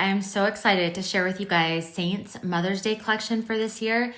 I am so excited to share with you guys Seint's Mother's Day collection for this year.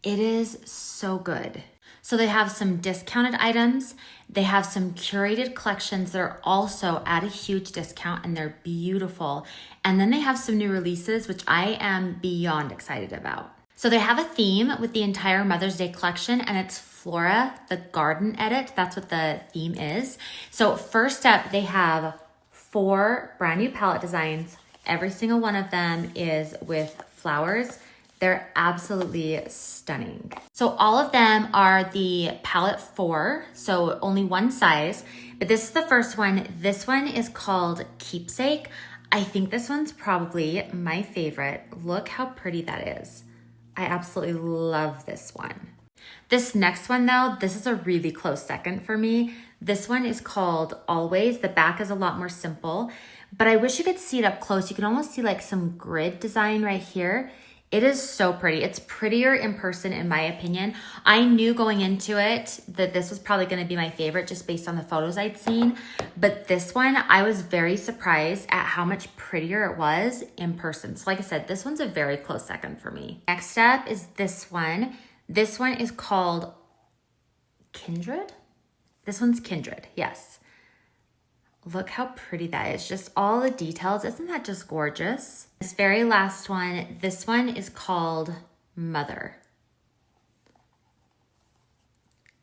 It is so good. So they have some discounted items. They have some curated collections that are also at a huge discount and they're beautiful. And then they have some new releases, which I am beyond excited about. So they have a theme with the entire Mother's Day collection and it's Flora, the garden edit. That's what the theme is. So first up, they have 4 brand new palette designs. Every single one of them is with flowers. They're absolutely stunning. So all of them are the palette 4, so only one size, but this is the first one. This one is called Keepsake. I think this one's probably my favorite. Look how pretty that is. I absolutely love this one. This next one though, this is a really close second for me. This one is called Always. The back is a lot more simple, but I wish you could see it up close. You can almost see like some grid design right here. It is so pretty. It's prettier in person in my opinion. I knew going into it that this was probably gonna be my favorite just based on the photos I'd seen. But this one, I was very surprised at how much prettier it was in person. So like I said, this one's a very close second for me. Next up is this one. This one is called Kindred. This one's Kindred, yes. Look how pretty that is. Just all the details. Isn't that just gorgeous? This very last one, this one is called Mother.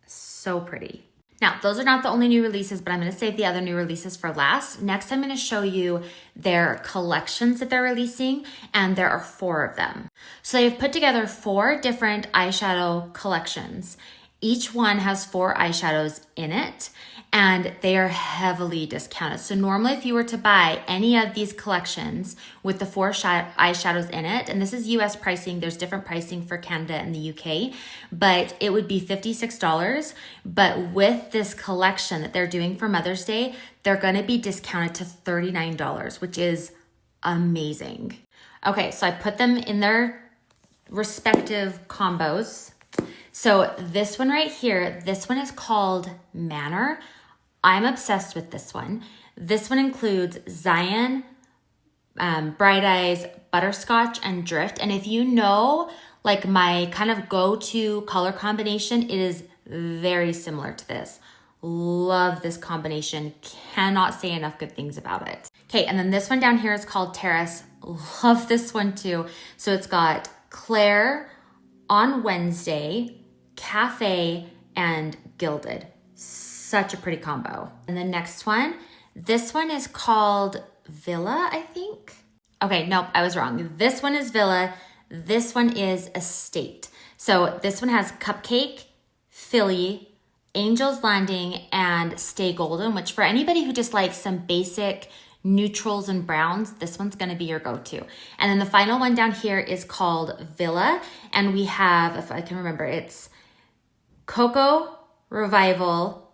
So pretty. Now, those are not the only new releases, but I'm going to save the other new releases for last. Next, I'm going to show you their collections that they're releasing, and there are 4 of them. So they've put together 4 different eyeshadow collections. Each one has 4 eyeshadows in it, and they are heavily discounted. So normally if you were to buy any of these collections with the 4 eyeshadows in it, and this is US pricing, there's different pricing for Canada and the UK, but it would be $56. But with this collection that they're doing for Mother's Day, they're gonna be discounted to $39, which is amazing. Okay, so I put them in their respective combos. So this one right here, this one is called Manor. I'm obsessed with this one. This one includes Zion, Bright Eyes, Butterscotch, and Drift. And if you know, like my kind of go-to color combination, it is very similar to this. Love this combination. Cannot say enough good things about it. Okay, and then this one down here is called Terrace. Love this one too. So it's got Claire, On Wednesday, Cafe, and Gilded. Such a pretty combo. And the next one, this one is called Villa, I think. Okay, nope, I was wrong. This one is Villa. This one is Estate. So this one has Cupcake, Philly, Angel's Landing, and Stay Golden, which for anybody who just likes some basic neutrals and browns, this one's gonna be your go-to. And then the final one down here is called Villa. And we have, if I can remember, it's Cocoa, Revival,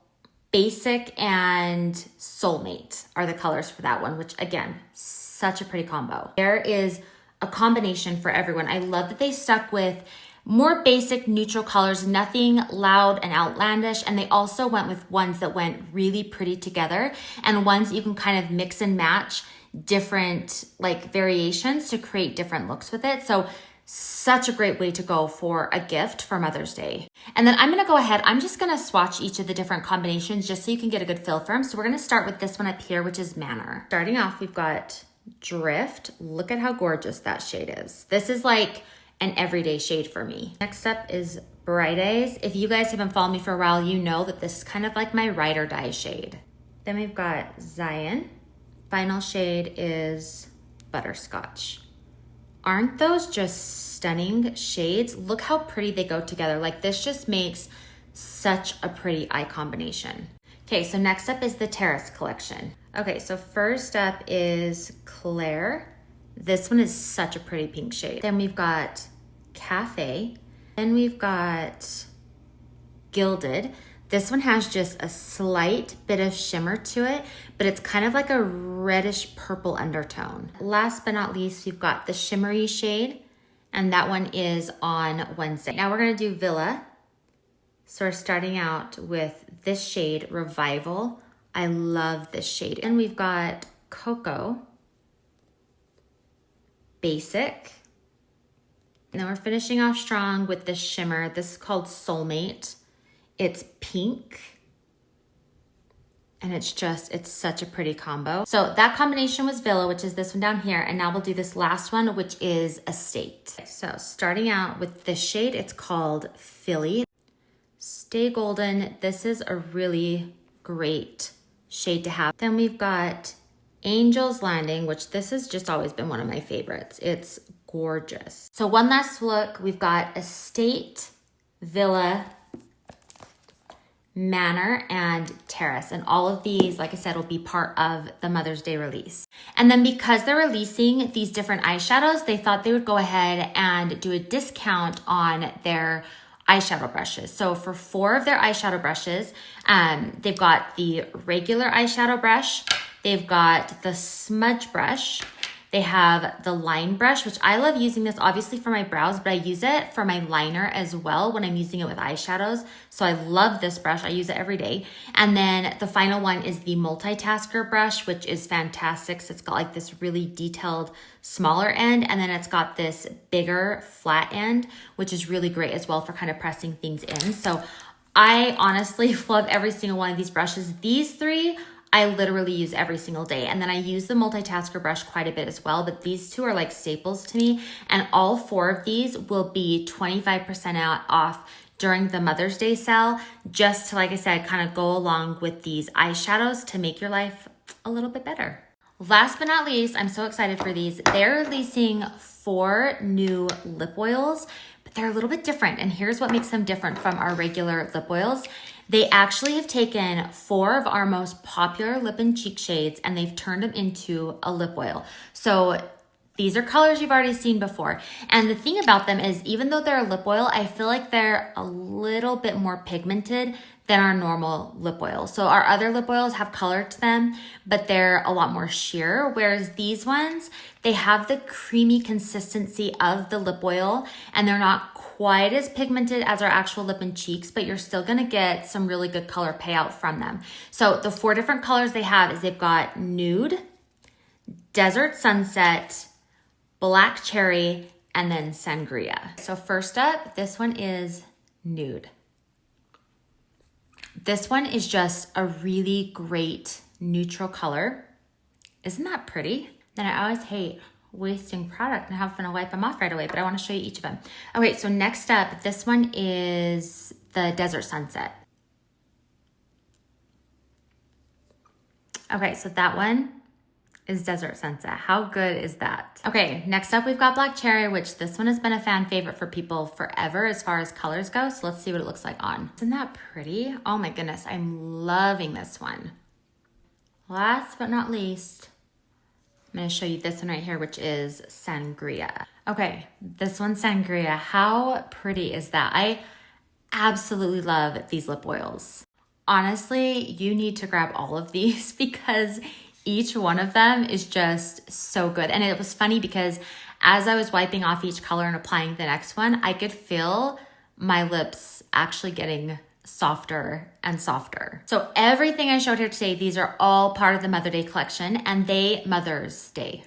Basic, and Soulmate are the colors for that one, which again, such a pretty combo. There is a combination for everyone. I love that they stuck with more basic neutral colors, nothing loud and outlandish. And they also went with ones that went really pretty together and ones you can kind of mix and match different like variations to create different looks with it. So such a great way to go for a gift for Mother's Day. And then I'm gonna go ahead, I'm just gonna swatch each of the different combinations just so you can get a good feel for them. So we're gonna start with this one up here, which is Manor. Starting off, we've got Drift. Look at how gorgeous that shade is. This is like an everyday shade for me. Next up is Bright Eyes. If you guys have been following me for a while, you know that this is kind of like my ride or die shade. Then we've got Zion. Final shade is Butterscotch. Aren't those just stunning shades? Look how pretty they go together. Like this just makes such a pretty eye combination. Okay, so next up is the Terrace collection. Okay, so first up is Claire. This one is such a pretty pink shade. Then we've got Cafe. Then we've got Gilded. This one has just a slight bit of shimmer to it, but it's kind of like a reddish purple undertone. Last but not least, we've got the shimmery shade, and that one is On Wednesday. Now we're gonna do Villa. So we're starting out with this shade, Revival. I love this shade. And we've got Cocoa. basic. And then we're finishing off strong with this shimmer. This is called Soulmate. It's pink. And it's such a pretty combo. So that combination was Villa, which is this one down here. And now we'll do this last one, which is Estate. So starting out with this shade, it's called Philly. Stay Golden. This is a really great shade to have. Then we've got Angel's Landing, which this has just always been one of my favorites. It's gorgeous. So one last look, we've got Estate, Villa, Manor, and Terrace. And all of these, like I said, will be part of the Mother's Day release. And then because they're releasing these different eyeshadows, they thought they would go ahead and do a discount on their eyeshadow brushes. So for 4 of their eyeshadow brushes, they've got the regular eyeshadow brush, they've got the smudge brush, they have the line brush, which I love using this obviously for my brows, but I use it for my liner as well when I'm using it with eyeshadows. So I love this brush. I use it every day. And then the final one is the multitasker brush, which is fantastic. So it's got like this really detailed smaller end, and then it's got this bigger flat end, which is really great as well for kind of pressing things in. So I honestly love every single one of these brushes. These 3 I literally use every single day. And then I use the multitasker brush quite a bit as well, but these 2 are like staples to me. And all 4 of these will be 25% off during the Mother's Day sale, just to, like I said, kind of go along with these eyeshadows to make your life a little bit better. Last but not least, I'm so excited for these. They're releasing 4 new lip oils, but they're a little bit different. And here's what makes them different from our regular lip oils. They actually have taken 4 of our most popular lip and cheek shades and they've turned them into a lip oil. So these are colors you've already seen before. And the thing about them is, even though they're a lip oil, I feel like they're a little bit more pigmented than our normal lip oil. So our other lip oils have color to them, but they're a lot more sheer. Whereas these ones, they have the creamy consistency of the lip oil and they're not quite as pigmented as our actual lip and cheeks, but you're still gonna get some really good color payout from them. So the 4 different colors they have is they've got Nude, Desert Sunset, Black Cherry, and then Sangria. So first up, this one is Nude. This one is just a really great neutral color. Isn't that pretty? Then I always hate wasting product and having to wipe them off right away, but I want to show you each of them. Okay, so next up, this one is the Desert Sunset. Okay, so that one is Desert Sunset. How good is that? Okay, next up we've got Black Cherry, which this one has been a fan favorite for people forever as far as colors go. So let's see what it looks like on. Isn't that pretty? Oh my goodness, I'm loving this one. Last but not least, I'm gonna show you this one right here, which is Sangria. Okay, this one's Sangria. How pretty is that? I absolutely love these lip oils. Honestly, you need to grab all of these because each one of them is just so good. And it was funny because as I was wiping off each color and applying the next one, I could feel my lips actually getting softer and softer. So everything I showed here today, these are all part of the Mother's Day collection, and Mother's Day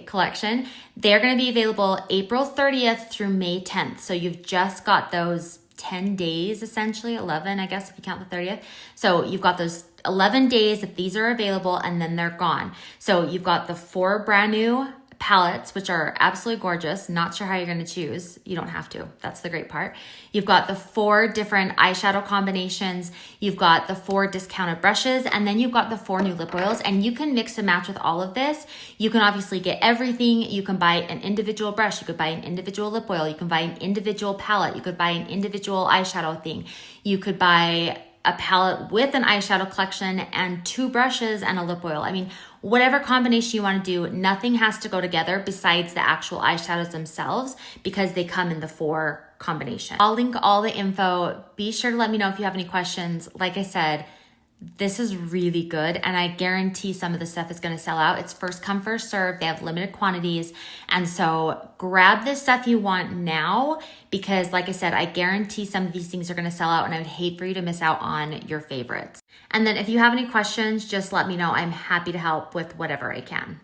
collection. They're going to be available April 30th through May 10th. So you've just got those 10 days, essentially 11, I guess, if you count the 30th. So you've got those 11 days that these are available and then they're gone. So you've got the 4 brand new palettes, which are absolutely gorgeous. Not sure how you're going to choose. You don't have to. That's the great part. You've got the 4 different eyeshadow combinations. You've got the 4 discounted brushes, and then you've got the 4 new lip oils, and you can mix and match with all of this. You can obviously get everything. You can buy an individual brush. You could buy an individual lip oil. You can buy an individual palette. You could buy an individual eyeshadow thing. You could buy a palette with an eyeshadow collection and 2 brushes and a lip oil. I mean, whatever combination you want to do, nothing has to go together besides the actual eyeshadows themselves because they come in the 4 combination. I'll link all the info. Be sure to let me know if you have any questions. Like I said, this is really good, and I guarantee some of the stuff is going to sell out. It's first come, first serve. They have limited quantities, and so grab the stuff you want now because, like I said, I guarantee some of these things are going to sell out, and I would hate for you to miss out on your favorites. And then if you have any questions, just let me know. I'm happy to help with whatever I can.